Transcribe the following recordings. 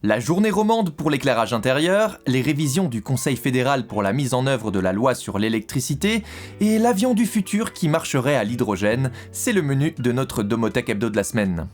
La journée romande pour l'éclairage intérieur, les révisions du Conseil fédéral pour la mise en œuvre de la loi sur l'électricité et l'avion du futur qui marcherait à l'hydrogène, c'est le menu de notre Domotek Hebdo de la semaine.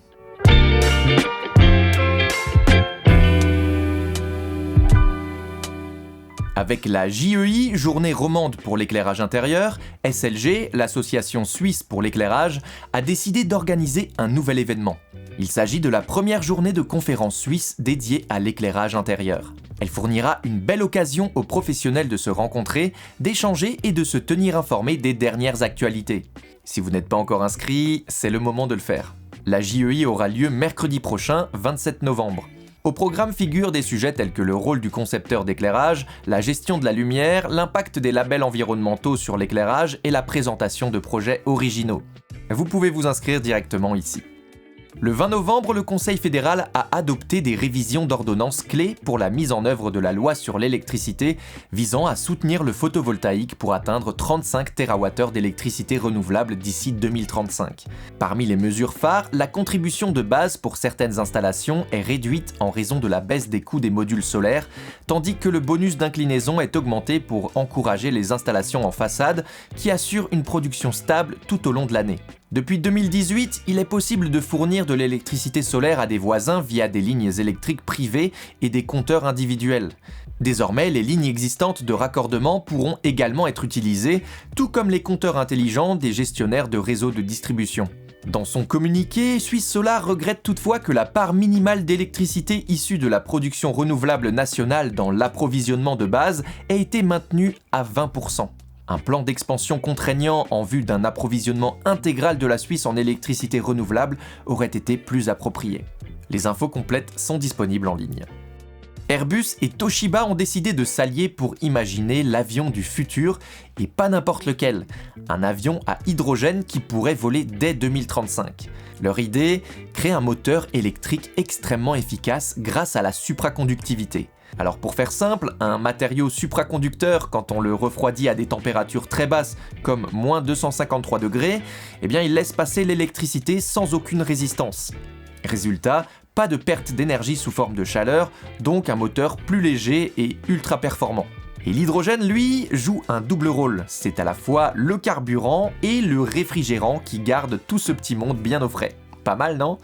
Avec la JEI, Journée romande pour l'éclairage intérieur, SLG, l'association suisse pour l'éclairage, a décidé d'organiser un nouvel événement. Il s'agit de la première journée de conférence suisse dédiée à l'éclairage intérieur. Elle fournira une belle occasion aux professionnels de se rencontrer, d'échanger et de se tenir informés des dernières actualités. Si vous n'êtes pas encore inscrit, c'est le moment de le faire. La JEI aura lieu mercredi prochain, 27 novembre. Au programme figurent des sujets tels que le rôle du concepteur d'éclairage, la gestion de la lumière, l'impact des labels environnementaux sur l'éclairage et la présentation de projets originaux. Vous pouvez vous inscrire directement ici. Le 20 novembre, le Conseil fédéral a adopté des révisions d'ordonnances clés pour la mise en œuvre de la loi sur l'électricité visant à soutenir le photovoltaïque pour atteindre 35 TWh d'électricité renouvelable d'ici 2035. Parmi les mesures phares, la contribution de base pour certaines installations est réduite en raison de la baisse des coûts des modules solaires, tandis que le bonus d'inclinaison est augmenté pour encourager les installations en façade qui assurent une production stable tout au long de l'année. Depuis 2018, il est possible de fournir de l'électricité solaire à des voisins via des lignes électriques privées et des compteurs individuels. Désormais, les lignes existantes de raccordement pourront également être utilisées, tout comme les compteurs intelligents des gestionnaires de réseaux de distribution. Dans son communiqué, Suisse Solar regrette toutefois que la part minimale d'électricité issue de la production renouvelable nationale dans l'approvisionnement de base ait été maintenue à 20%. Un plan d'expansion contraignant en vue d'un approvisionnement intégral de la Suisse en électricité renouvelable aurait été plus approprié. Les infos complètes sont disponibles en ligne. Airbus et Toshiba ont décidé de s'allier pour imaginer l'avion du futur, et pas n'importe lequel, un avion à hydrogène qui pourrait voler dès 2035. Leur idée, créer un moteur électrique extrêmement efficace grâce à la supraconductivité. Alors pour faire simple, un matériau supraconducteur, quand on le refroidit à des températures très basses comme moins 253 degrés, il laisse passer l'électricité sans aucune résistance. Résultat, pas de perte d'énergie sous forme de chaleur, donc un moteur plus léger et ultra performant. Et l'hydrogène, lui, joue un double rôle. C'est à la fois le carburant et le réfrigérant qui garde tout ce petit monde bien au frais. Pas mal, non ?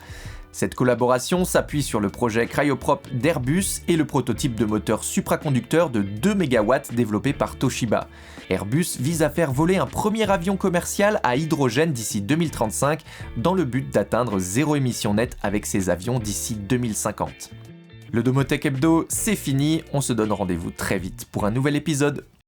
Cette collaboration s'appuie sur le projet Cryoprop d'Airbus et le prototype de moteur supraconducteur de 2 MW développé par Toshiba. Airbus vise à faire voler un premier avion commercial à hydrogène d'ici 2035 dans le but d'atteindre zéro émission nette avec ses avions d'ici 2050. Le Domotek Hebdo, c'est fini, on se donne rendez-vous très vite pour un nouvel épisode.